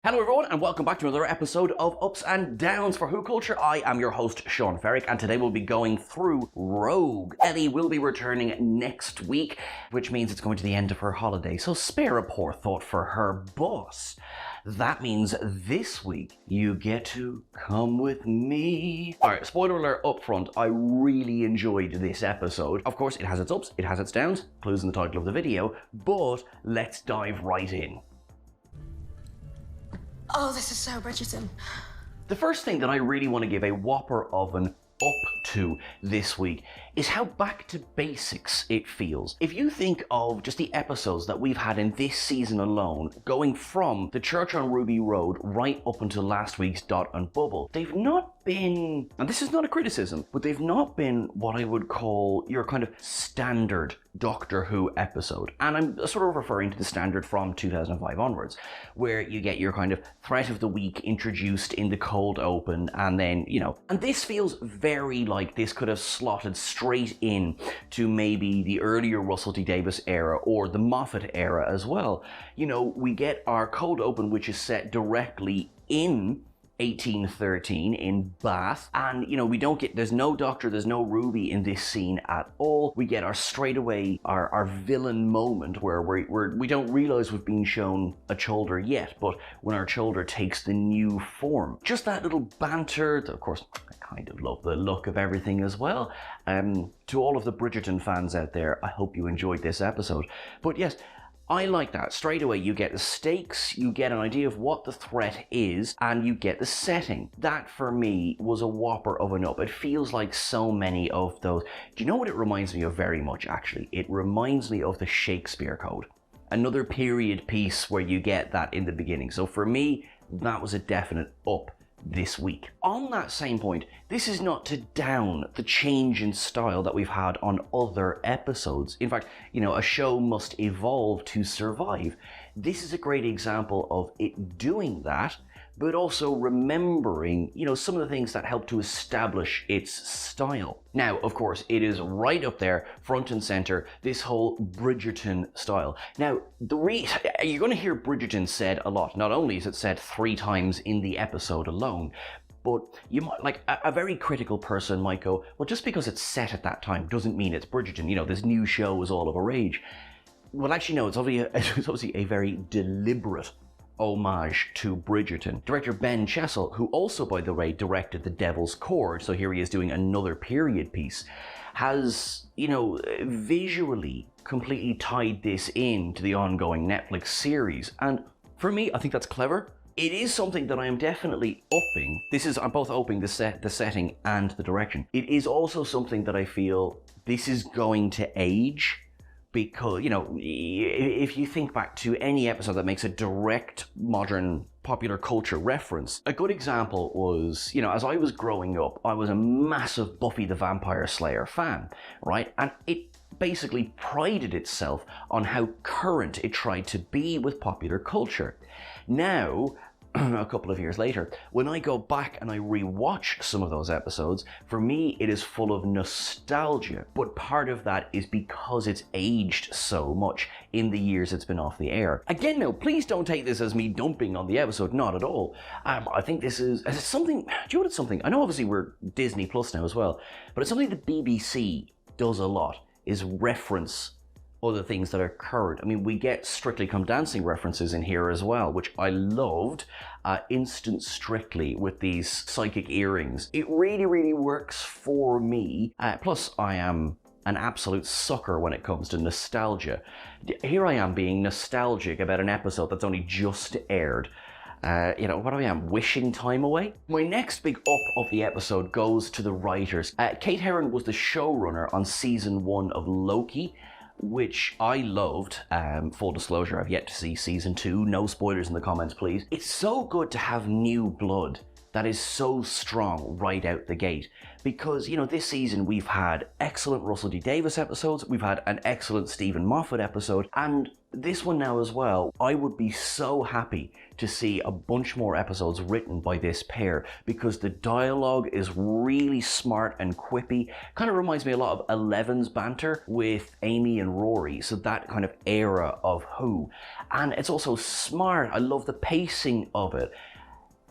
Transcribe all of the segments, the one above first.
Hello everyone and welcome back to another episode of Ups and Downs for WhoCulture. I am your host Seán and today we'll be going through Rogue. Ellie will be returning next week, which means it's going to the end of her holiday, so spare a poor thought for her boss. That means this week you get to come with me. Alright, spoiler alert up front, I really enjoyed this episode. Of course it has its ups, it has its downs, clues in the title of the video, but let's dive right in. Oh, this is so Bridgerton. The first thing that I really want to give a whopper of an up to this week is how back to basics it feels. If you think of just the episodes that we've had in this season alone, going from the Church on Ruby Road right up until last week's Dot and Bubble, they've not been, and this is not a criticism, but they've not been what I would call your kind of standard Doctor Who episode. And I'm sort of referring to the standard from 2005 onwards, where you get your kind of threat of the week introduced in the cold open, and then, and this feels very like this could have slotted straight in to maybe the earlier Russell T Davies era or the Moffat era as well. We get our cold open, which is set directly in 1813 in Bath, and we don't get, there's no Doctor, there's no Ruby in this scene at all. We get our straightaway our villain moment where we don't realize we've been shown a Chuldur yet, but when our Chuldur takes the new form, just that little banter. Of course I kind of love the look of everything as well. To all of the Bridgerton fans out there, I hope you enjoyed this episode. But yes, I like that. Straight away you get the stakes, you get an idea of what the threat is, and you get the setting. That for me was a whopper of an up. It feels like so many of those. Do you know what it reminds me of very much actually? It reminds me of the Shakespeare Code. Another period piece where you get that in the beginning. So for me, that was a definite up this week. On that same point, this is not to down the change in style that we've had on other episodes. In fact, a show must evolve to survive. This is a great example of it doing that, but also remembering, some of the things that help to establish its style. Now, of course, it is right up there, front and center, this whole Bridgerton style. Now, you're going to hear Bridgerton said a lot. Not only is it said 3 times in the episode alone, but you might, like, a very critical person might go, well, just because it's set at that time doesn't mean it's Bridgerton. This new show is all of a rage. Well, actually, no, it's obviously a very deliberate homage to Bridgerton. Director Ben Chessel, who also, by the way, directed The Devil's Chord, so here he is doing another period piece, has, visually completely tied this in to the ongoing Netflix series. And for me, I think that's clever. It is something that I am definitely upping. I'm both upping the setting and the direction. It is also something that I feel this is going to age, because, if you think back to any episode that makes a direct modern popular culture reference, a good example was, as I was growing up, I was a massive Buffy the Vampire Slayer fan, right? And it basically prided itself on how current it tried to be with popular culture. Now, a couple of years later, when I go back and I rewatch some of those episodes, for me it is full of nostalgia, but part of that is because it's aged so much in the years it's been off the air. Again, now, please don't take this as me dumping on the episode, not at all. I think this is something, do you know what it's something? I know obviously we're Disney Plus now as well, but it's something the BBC does a lot, is reference other things that are current. I mean, we get Strictly Come Dancing references in here as well, which I loved. Instant Strictly with these psychic earrings. It really, really works for me. Plus, I am an absolute sucker when it comes to nostalgia. Here I am being nostalgic about an episode that's only just aired. What I am, wishing time away? My next big up of the episode goes to the writers. Kate Herron was the showrunner on season 1 of Loki, which I loved. Full disclosure, I've yet to see season 2. No spoilers in the comments, please. It's so good to have new blood that is so strong right out the gate. Because, this season we've had excellent Russell T Davies episodes, we've had an excellent Stephen Moffat episode, and this one now as well, I would be so happy to see a bunch more episodes written by this pair because the dialogue is really smart and quippy. Kind of reminds me a lot of Eleven's banter with Amy and Rory, so that kind of era of Who. And it's also smart. I love the pacing of it.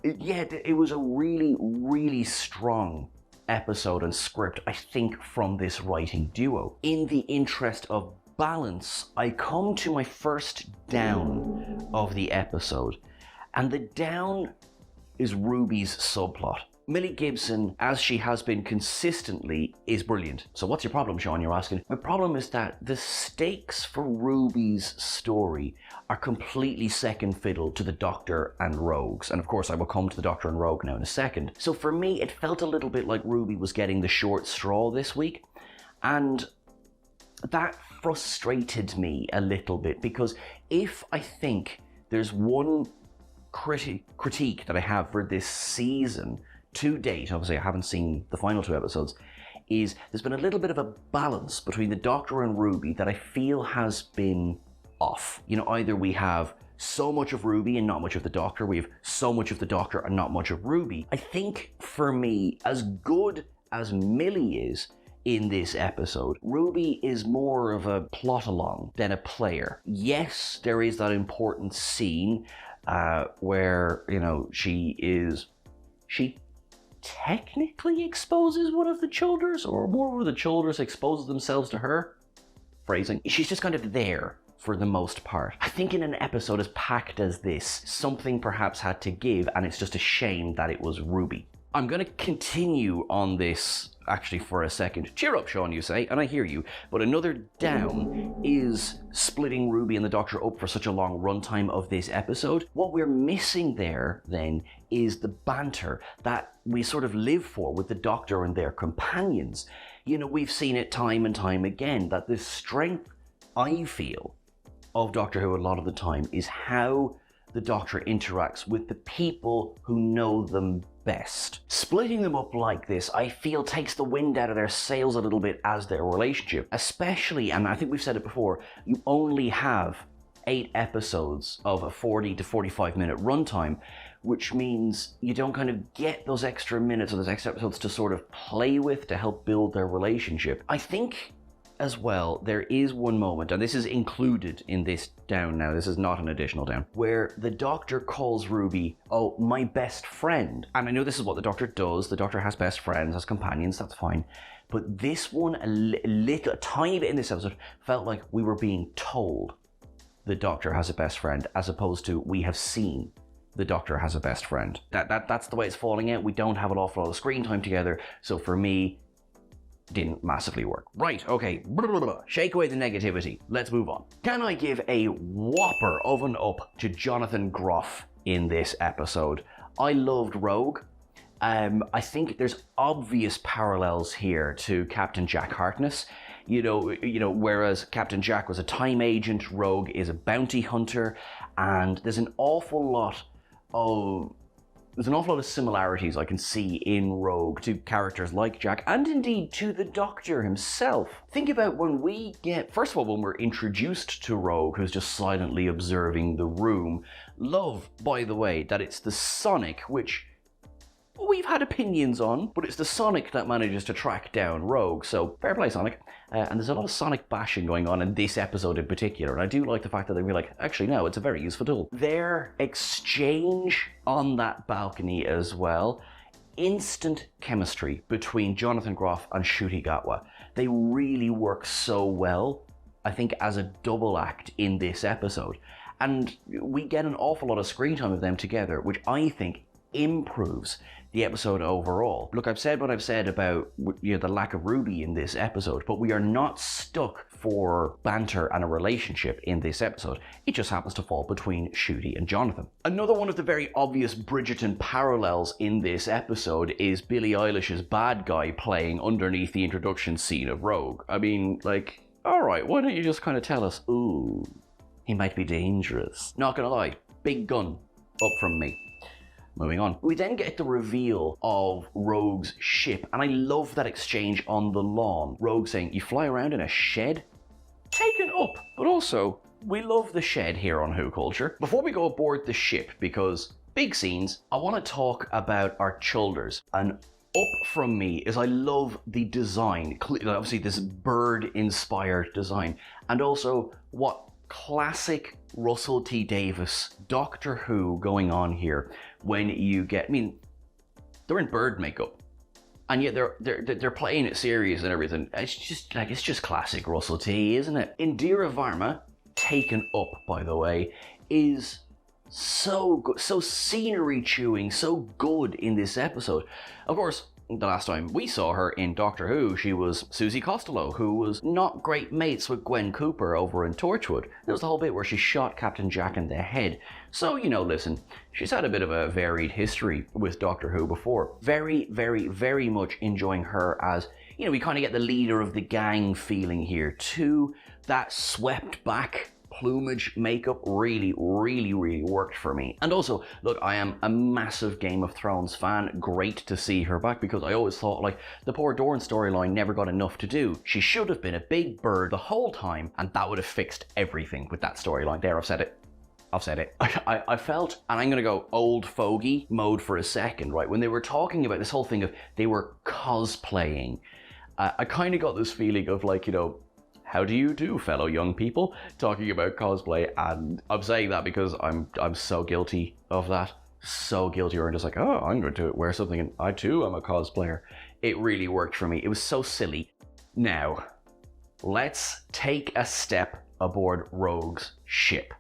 It was a really, really strong episode and script, I think, from this writing duo. In the interest of balance, I come to my first down of the episode, and the down is Ruby's subplot. Millie Gibson, as she has been consistently, is brilliant. So what's your problem, Seán, you're asking? My problem is that the stakes for Ruby's story are completely second fiddle to the Doctor and Rogues. And of course I will come to the Doctor and Rogue now in a second. So for me, it felt a little bit like Ruby was getting the short straw this week. And that frustrated me a little bit, because if I think there's one critique that I have for this season to date, obviously I haven't seen the final 2 episodes, is there's been a little bit of a balance between the Doctor and Ruby that I feel has been off. You know, either we have so much of Ruby and not much of the Doctor, we have so much of the Doctor and not much of Ruby. I think for me, as good as Millie is in this episode, Ruby is more of a plot along than a player. Yes, there is that important scene where, you know, she technically exposes one of the Chuldurs, or more of the Chuldurs exposes themselves to her. Phrasing. She's just kind of there for the most part. I think in an episode as packed as this, something perhaps had to give, and it's just a shame that it was Ruby. I'm going to continue on this actually for a second. Cheer up, Seán, you say, and I hear you, but another down is splitting Ruby and the Doctor up for such a long runtime of this episode. What we're missing there, then, is the banter that we sort of live for with the Doctor and their companions. You know, we've seen it time and time again, that the strength, I feel, of Doctor Who a lot of the time is how the Doctor interacts with the people who know them best. Splitting them up like this, I feel, takes the wind out of their sails a little bit as their relationship. Especially, and I think we've said it before, you only have 8 episodes of a 40 to 45 minute runtime, which means you don't kind of get those extra minutes or those extra episodes to sort of play with to help build their relationship. I think as well, there is one moment, and this is included in this down now, this is not an additional down, where the Doctor calls Ruby, oh, my best friend. And I know this is what the Doctor does. The Doctor has best friends, has companions, that's fine. But this one, a tiny bit in this episode, felt like we were being told the Doctor has a best friend, as opposed to we have seen the Doctor has a best friend. That's the way it's falling out. We don't have an awful lot of screen time together, so for me, didn't massively work. Right, okay, shake away the negativity. Let's move on. Can I give a whopper of an up to Jonathan Groff in this episode? I loved Rogue. I think there's obvious parallels here to Captain Jack Harkness. You know, whereas Captain Jack was a time agent, Rogue is a bounty hunter, and there's an awful lot of similarities I can see in Rogue to characters like Jack, and indeed to the Doctor himself. Think about when we get, first of all, when we're introduced to Rogue, who's just silently observing the room. Love, by the way, that it's the Sonic, which we've had opinions on, but it's the Sonic that manages to track down Rogue, so fair play, Sonic. And there's a lot of Sonic bashing going on in this episode in particular, and I do like the fact that they're like, actually no, it's a very useful tool. Their exchange on that balcony as well, instant chemistry between Jonathan Groff and Ncuti Gatwa. They really work so well, I think, as a double act in this episode. And we get an awful lot of screen time of them together, which I think improves the episode overall. Look, I've said what I've said about, you know, the lack of Ruby in this episode, but we are not stuck for banter and a relationship in this episode. It just happens to fall between Ncuti and Jonathan. Another one of the very obvious Bridgerton parallels in this episode is Billie Eilish's bad guy playing underneath the introduction scene of Rogue. I mean, like, alright, why don't you just kind of tell us, ooh, he might be dangerous. Not gonna lie, big gun up from me. Moving on. We then get the reveal of Rogue's ship, and I love that exchange on the lawn. Rogue saying, you fly around in a shed? Taken up, but also we love the shed here on WhoCulture. Before we go aboard the ship, because big scenes, I want to talk about our Chuldurs. And up from me is I love the design, obviously this bird-inspired design, and also what classic Russell T Davies Doctor Who going on here when you get, I mean, they're in bird makeup, and yet they're playing it serious and everything. It's just classic Russell T, isn't it? Indira Varma, taken up, by the way, is so good, so scenery chewing, so good in this episode. Of course, the last time we saw her in Doctor Who, she was Susie Costello, who was not great mates with Gwen Cooper over in Torchwood. There was the whole bit where she shot Captain Jack in the head. So, you know, listen, she's had a bit of a varied history with Doctor Who before. Very, very, very much enjoying her as, you know, we kind of get the leader of the gang feeling here too. That swept back plumage makeup really worked for me. And also, look, I am a massive Game of Thrones fan. Great to see her back, because I always thought, like, the poor Dorne storyline never got enough to do. She should have been a big bird the whole time, and that would have fixed everything with that storyline. There, I've said it. I felt, and I'm gonna go old fogey mode for a second, right? When they were talking about this whole thing of they were cosplaying, I kind of got this feeling of, like, you know, how do you do, fellow young people, talking about cosplay. And I'm saying that because I'm so guilty of that. So guilty, or I'm just like, oh, I'm going to wear something and I too am a cosplayer. It really worked for me. It was so silly. Now, let's take a step aboard Rogue's ship.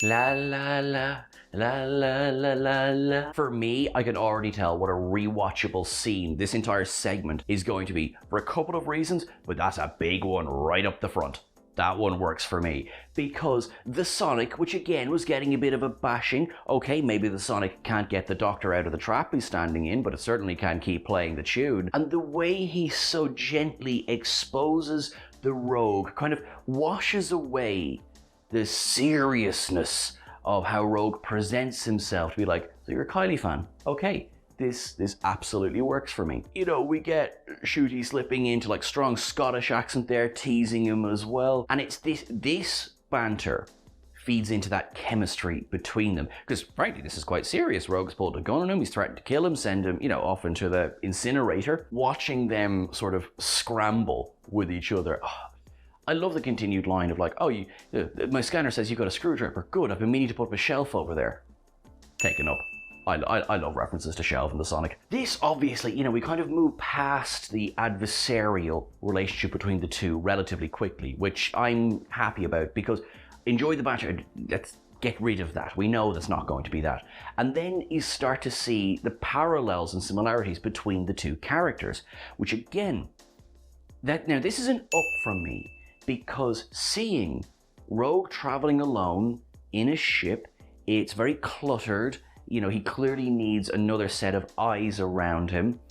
La la la, la la la la la. For me, I can already tell what a rewatchable scene this entire segment is going to be, for a couple of reasons, but that's a big one right up the front. That one works for me, because the Sonic, which again was getting a bit of a bashing, okay, maybe the Sonic can't get the Doctor out of the trap he's standing in, but it certainly can keep playing the tune. And the way he so gently exposes the Rogue, kind of washes away the seriousness of how Rogue presents himself to be like, so you're a Kylie fan? Okay, this absolutely works for me. You know, we get Shooty slipping into like strong Scottish accent there, teasing him as well. And it's this banter feeds into that chemistry between them. Because frankly, this is quite serious. Rogue's pulled a gun on him, he's threatened to kill him, send him, you know, off into the incinerator. Watching them sort of scramble with each other. Oh, I love the continued line of like, oh, my scanner says you've got a screwdriver. Good, I've been meaning to put up a shelf over there. Taken up. I love references to shelf in the Sonic. This obviously, you know, we kind of move past the adversarial relationship between the two relatively quickly, which I'm happy about, because enjoy the banter, let's get rid of that. We know that's not going to be that. And then you start to see the parallels and similarities between the two characters, which again, now this is an up from me, because seeing Rogue traveling alone in a ship, it's very cluttered. You know, he clearly needs another set of eyes around him.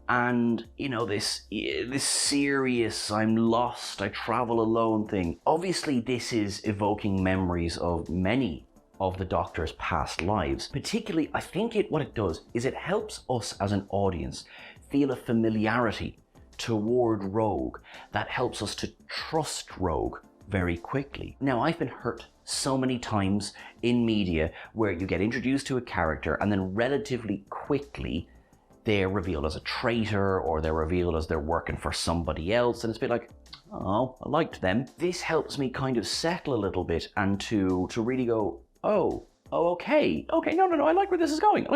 And, you know, this serious, I'm lost, I travel alone thing. Obviously, this is evoking memories of many of the Doctor's past lives. Particularly, I think what it does is it helps us as an audience feel a familiarity toward Rogue that helps us to trust Rogue very quickly. Now, I've been hurt so many times in media where you get introduced to a character and then relatively quickly they're revealed as a traitor, or they're revealed as they're working for somebody else, and it's a bit like, oh, I liked them. This helps me kind of settle a little bit and to really go, oh, okay, no, I like where this is going,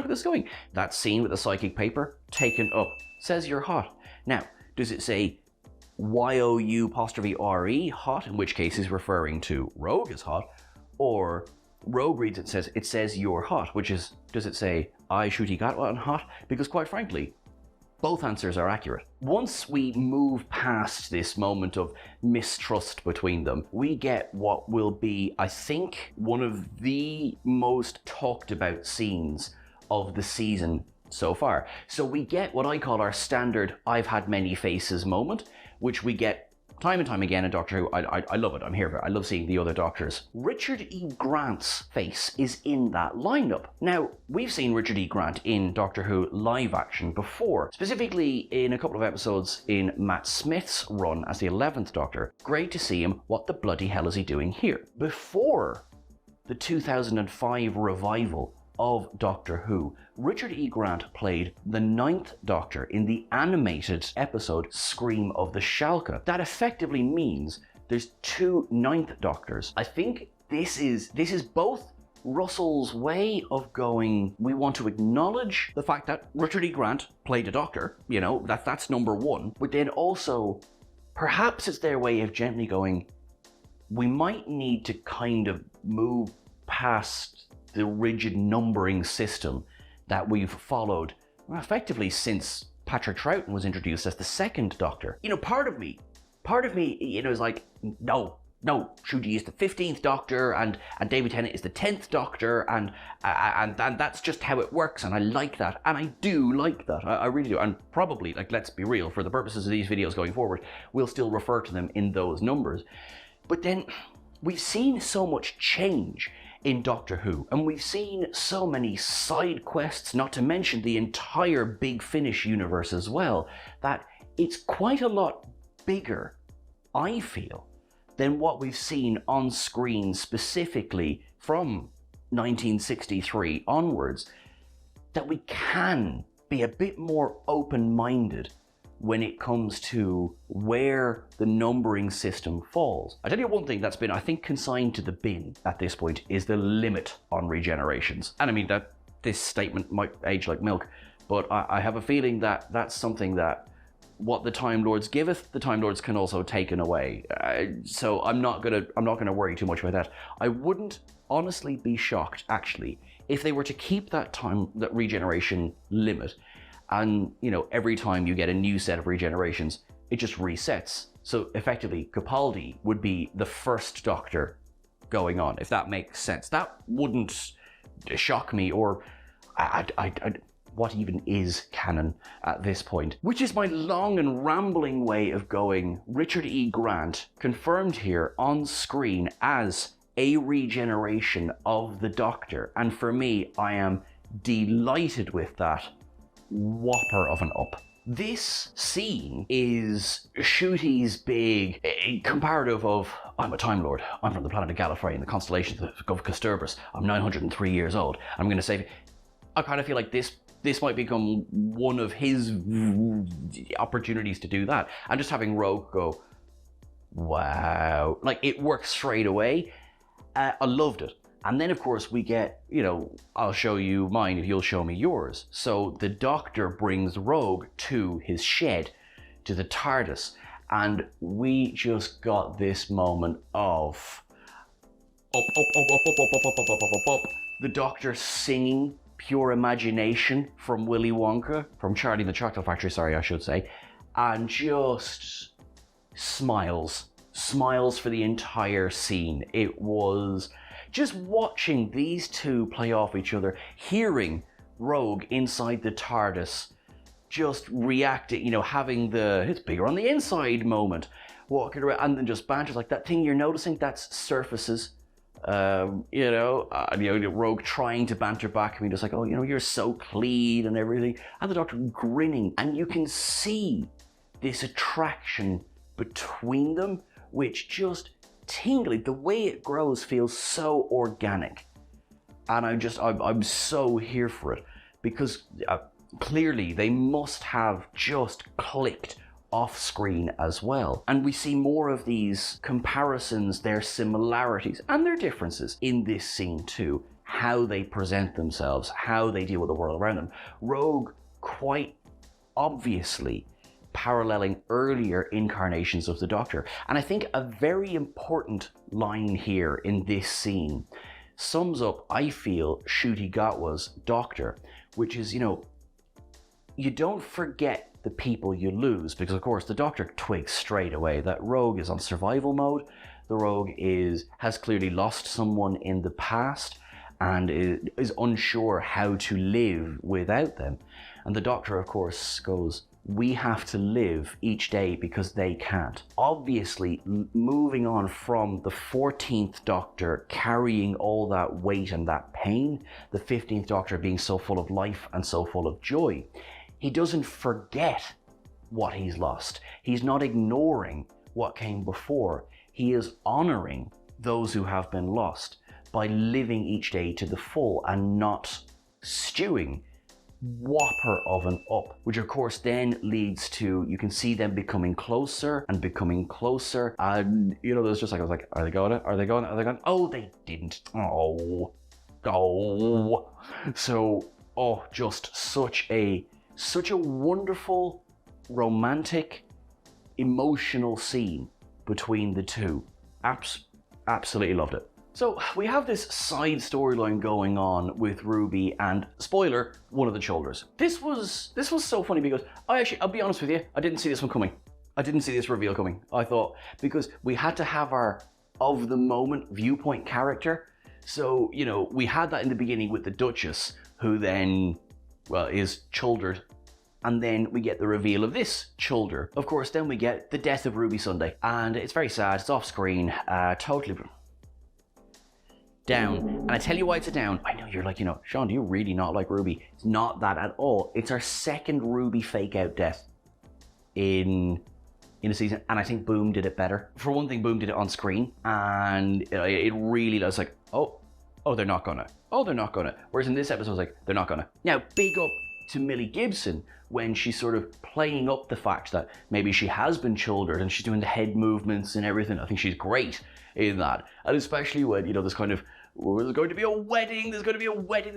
That scene with the psychic paper, taken up, says you're hot. Now, does it say YOU''RE, hot, in which case is referring to Rogue is hot, or Rogue reads it says you're hot, which is, does it say I Shooty got one hot? Because quite frankly, both answers are accurate. Once we move past this moment of mistrust between them, we get what will be, I think, one of the most talked about scenes of the season so far. So we get what I call our standard I've had many faces moment, which we get time and time again in Doctor Who. I love it. I'm here for it. I love seeing the other Doctors. Richard E. Grant's face is in that lineup. Now, we've seen Richard E. Grant in Doctor Who live action before, specifically in a couple of episodes in Matt Smith's run as the 11th Doctor. Great to see him. What the bloody hell is he doing here? Before the 2005 revival of Doctor Who, Richard E. Grant played the 9th Doctor in the animated episode Scream of the Shalka. That effectively means there's 2 9th Doctors. I think this is both Russell's way of going, we want to acknowledge the fact that Richard E. Grant played a Doctor, you know, that's number one, but then also perhaps it's their way of gently going, we might need to kind of move past the rigid numbering system that we've followed effectively since Patrick Troughton was introduced as the 2nd Doctor. You know, part of me, you know, is like, no, Ncuti is the 15th Doctor and David Tennant is the 10th Doctor and that's just how it works, and I like that, and I do like that, I really do, and probably, like, let's be real, for the purposes of these videos going forward, we'll still refer to them in those numbers. But then we've seen so much change in Doctor Who, and we've seen so many side quests, not to mention the entire Big Finish universe as well, that it's quite a lot bigger, I feel, than what we've seen on screen specifically from 1963 onwards, that we can be a bit more open-minded when it comes to where the numbering system falls. I tell you one thing that's been, I think, consigned to the bin at this point is the limit on regenerations. And I mean that this statement might age like milk, but I have a feeling that that's something that what the Time Lords giveth, the Time Lords can also take away. So I'm not gonna worry too much about that. I wouldn't honestly be shocked, actually, if they were to keep that regeneration limit. And, you know, every time you get a new set of regenerations, it just resets. So effectively, Capaldi would be the 1st Doctor going on, if that makes sense. That wouldn't shock me, or what even is canon at this point? Which is my long and rambling way of going, Richard E. Grant confirmed here on screen as a regeneration of the Doctor. And for me, I am delighted with that. Whopper of an up. This scene is Ncuti's big comparative of, I'm a Time Lord, I'm from the planet of Gallifrey in the constellation of Custerberus, I'm 903 years old, I'm going to save you. I kind of feel like this might become one of his opportunities to do that. And just having Rogue go, wow, like, it works straight away. I loved it. And then, of course, we get, you know, I'll show you mine if you'll show me yours. So the Doctor brings Rogue to his shed, to the Tardis, and we just got this moment of up. The Doctor singing Pure Imagination from Willy Wonka, from Charlie and the Chocolate Factory, sorry, I should say, and just smiles for the entire scene. It was just watching these two play off each other, hearing Rogue inside the TARDIS just reacting, you know, having the it's bigger on the inside moment, walking around, and then just banters like that thing you're noticing, that's surfaces. You know, Rogue trying to banter back, I mean, just like, oh, you know, you're so clean and everything, and the Doctor grinning, and you can see this attraction between them, which just tingly, the way it grows feels so organic, and I'm so here for it, because clearly they must have just clicked off screen as well. And we see more of these comparisons, their similarities and their differences in this scene too, how they present themselves, how they deal with the world around them. Rogue quite obviously paralleling earlier incarnations of the Doctor. And I think a very important line here in this scene sums up, I feel, Ncuti Gatwa's Doctor, which is, you know, you don't forget the people you lose, because of course the Doctor twigs straight away that Rogue is on survival mode. The Rogue has clearly lost someone in the past and is unsure how to live without them. And the Doctor, of course, goes, we have to live each day because they can't. Obviously, moving on from the 14th Doctor carrying all that weight and that pain, the 15th Doctor being so full of life and so full of joy, he doesn't forget what he's lost. He's not ignoring what came before. He is honoring those who have been lost by living each day to the full and not stewing whopper of an up, which of course then leads to, you can see them becoming closer and becoming closer, and you know, there's just like, I was like, are they going? Are they going? Are they going? Oh, they didn't. Oh. So, just such a wonderful, romantic, emotional scene between the two. Absolutely loved it. So we have this side storyline going on with Ruby and, spoiler, one of the Chuldurs. This was so funny because I'll be honest with you, I didn't see this one coming. I didn't see this reveal coming. I thought, because we had to have our of the moment viewpoint character. So, you know, we had that in the beginning with the Duchess, who then, well, is Chuldur. And then we get the reveal of this Chuldur. Of course, then we get the death of Ruby Sunday. And it's very sad, it's off screen, totally down. And I tell you why it's a down. I know you're like, you know, Sean, do you really not like Ruby? It's not that at all. It's our second Ruby fake out death in a season, and I think Boom did it better. For one thing, Boom did it on screen, and it really was like, oh, they're not gonna. Oh, they're not gonna. Whereas in this episode, I was like, they're not gonna. Now, big up to Millie Gibson when she's sort of playing up the fact that maybe she has been Chuldured and she's doing the head movements and everything. I think she's great in that. And especially when, you know, there's kind of, there's going to be a wedding, this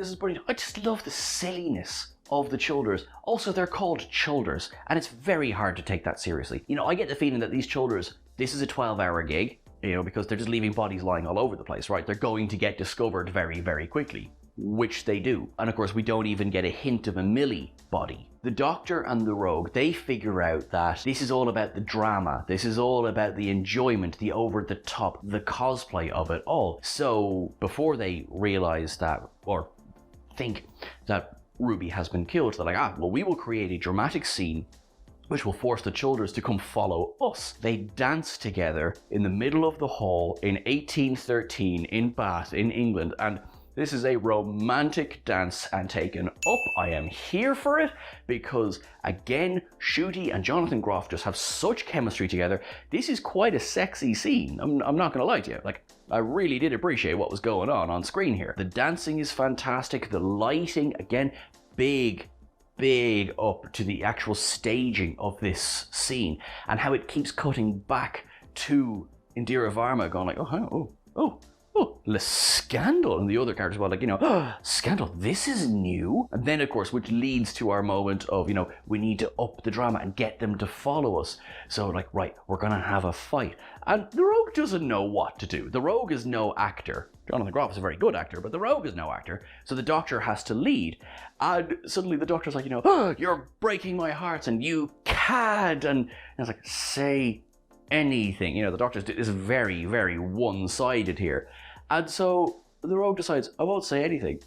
is brilliant. I just love the silliness of the Chuldurs. Also, they're called Chuldurs, and it's very hard to take that seriously. You know, I get the feeling that these Chuldurs, this is a 12-hour gig, you know, because they're just leaving bodies lying all over the place, right? They're going to get discovered very, very quickly, which they do. And of course, we don't even get a hint of a Millie body. The Doctor and the Rogue, they figure out that this is all about the drama. This is all about the enjoyment, the over-the-top, the cosplay of it all. So before they realize that, or think that Ruby has been killed, they're like, well, we will create a dramatic scene which will force the Chuldurs to come follow us. They dance together in the middle of the hall in 1813 in Bath in England, and this is a romantic dance and taken up. I am here for it because, again, Ncuti and Jonathan Groff just have such chemistry together. This is quite a sexy scene. I'm not going to lie to you. Like, I really did appreciate what was going on screen here. The dancing is fantastic. The lighting, again, big up to the actual staging of this scene and how it keeps cutting back to Indira Varma going like, oh, Le Scandal, and the other characters were like, you know, Scandal, this is new. And then, of course, which leads to our moment of, you know, we need to up the drama and get them to follow us. So, like, right, we're going to have a fight. And the Rogue doesn't know what to do. The Rogue is no actor. Jonathan Groff is a very good actor, but the Rogue is no actor. So the Doctor has to lead. And suddenly the Doctor's like, you know, you're breaking my heart and you cad. And I was like, say anything. You know, the Doctor is very, very one-sided here. And so the Rogue decides, I won't say anything.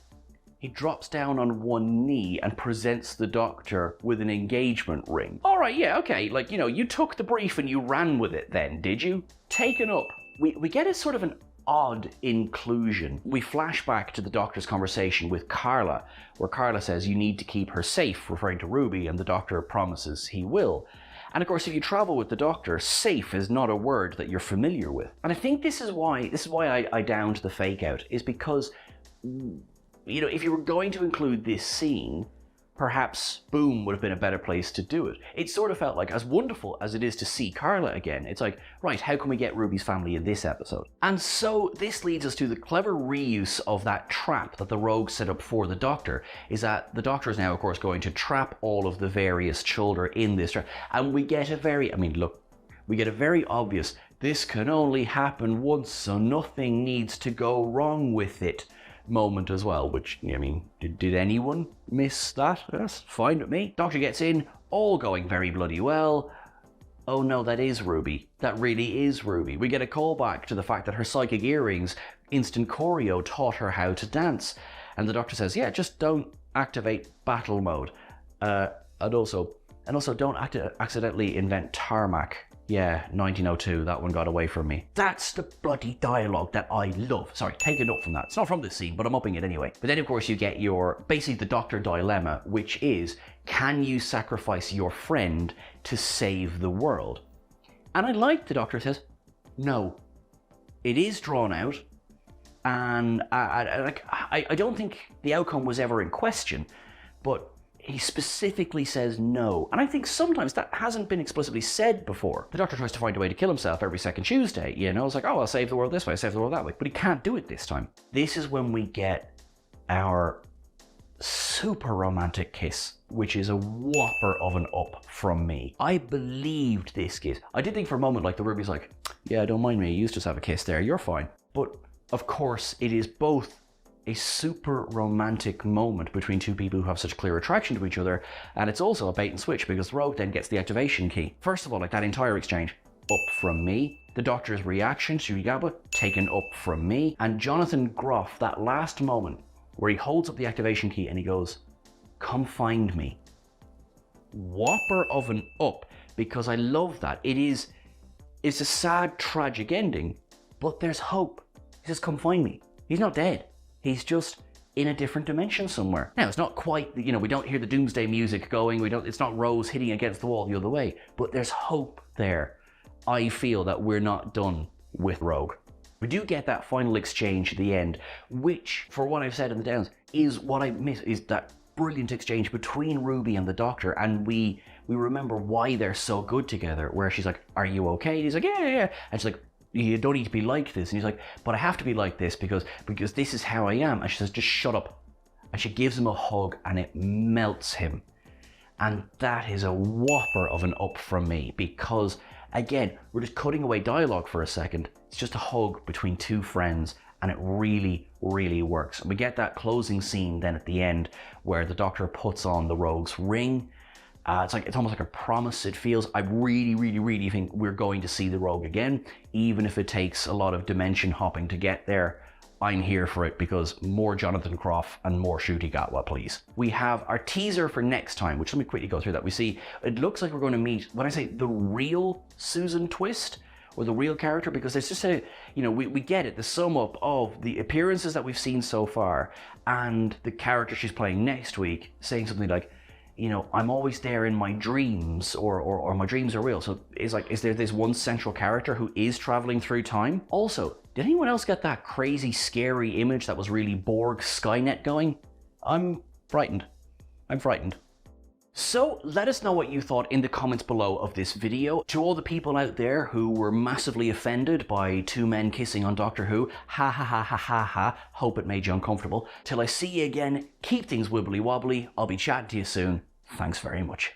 He drops down on one knee and presents the Doctor with an engagement ring. All right, yeah, okay, like, you know, you took the brief and you ran with it then, did you? Taken up. We get a sort of an odd inclusion. We flash back to the Doctor's conversation with Carla, where Carla says you need to keep her safe, referring to Ruby, and the Doctor promises he will. And of course, if you travel with the Doctor, safe is not a word that you're familiar with. And I think this is why I downed the fake out, is because, you know, if you were going to include this scene, perhaps Boom would have been a better place to do it. It sort of felt like, as wonderful as it is to see Carla again, it's like, right, how can we get Ruby's family in this episode? And so this leads us to the clever reuse of that trap that the Rogue set up for the Doctor, is that the Doctor is now, of course, going to trap all of the various Chuldur in this trap. And we get a very, we get a very obvious, this can only happen once, so nothing needs to go wrong with it moment as well, which, I mean, did anyone miss that? That's fine with me. Doctor gets in, all going very bloody well. Oh no, that is Ruby. That really is Ruby. We get a callback to the fact that her psychic earrings, instant choreo, taught her how to dance. And the Doctor says, yeah, just don't activate battle mode. And also, And also, don't accidentally invent tarmac. Yeah, 1902, that one got away from me. That's the bloody dialogue that I love. Sorry, take a note from that. It's not from this scene, but I'm upping it anyway. But then, of course, you get basically the Doctor dilemma, which is, can you sacrifice your friend to save the world? And I like the Doctor says, no. It is drawn out, and I don't think the outcome was ever in question, but he specifically says no. And I think sometimes that hasn't been explicitly said before. The Doctor tries to find a way to kill himself every second Tuesday, you know? It's like, oh, I'll save the world this way, I'll save the world that way. But he can't do it this time. This is when we get our super romantic kiss, which is a whopper of an up from me. I believed this kiss. I did think for a moment, like, the Ruby's like, yeah, don't mind me, you used to have a kiss there, you're fine. But, of course, it is both a super romantic moment between two people who have such clear attraction to each other, and it's also a bait and switch because the Rogue then gets the activation key. First of all, like, that entire exchange, up from me. The Doctor's reaction to Yaba, taken up from me. And Jonathan Groff, that last moment where he holds up the activation key and he goes, come find me. Whopper of an up, because I love that. It's a sad, tragic ending, but there's hope. He says, come find me. He's not dead. He's just in a different dimension somewhere. Now, it's not quite, you know, we don't hear the doomsday music going, it's not Rose hitting against the wall the other way, but there's hope there. I feel that we're not done with Rogue. We do get that final exchange at the end, which, for what I've said in the Downs, is what I miss, is that brilliant exchange between Ruby and the Doctor, and we remember why they're so good together, where she's like, are you okay? And he's like, yeah. And she's like, you don't need to be like this. And he's like, but I have to be like this because this is how I am. And she says, just shut up. And she gives him a hug and it melts him. And that is a whopper of an up from me because, again, we're just cutting away dialogue for a second. It's just a hug between two friends and it really, really works. And we get that closing scene then at the end where the Doctor puts on the Rogue's ring. It's almost like a promise, it feels. I really, really, really think we're going to see the Rogue again, even if it takes a lot of dimension hopping to get there. I'm here for it because more Jonathan Groff and more Ncuti Gatwa, please. We have our teaser for next time, which let me quickly go through that. We see, it looks like we're going to meet, when I say the real Susan Twist, or the real character, because there's just we get it, the sum up of the appearances that we've seen so far and the character she's playing next week, saying something like, you know, I'm always there in my dreams, or my dreams are real. So it's like, is there this one central character who is traveling through time? Also, did anyone else get that crazy, scary image that was really Borg Skynet going? I'm frightened. So let us know what you thought in the comments below of this video. To all the people out there who were massively offended by two men kissing on Doctor Who, ha ha ha ha ha ha, hope it made you uncomfortable. Till I see you again, keep things wibbly wobbly. I'll be chatting to you soon. Thanks very much.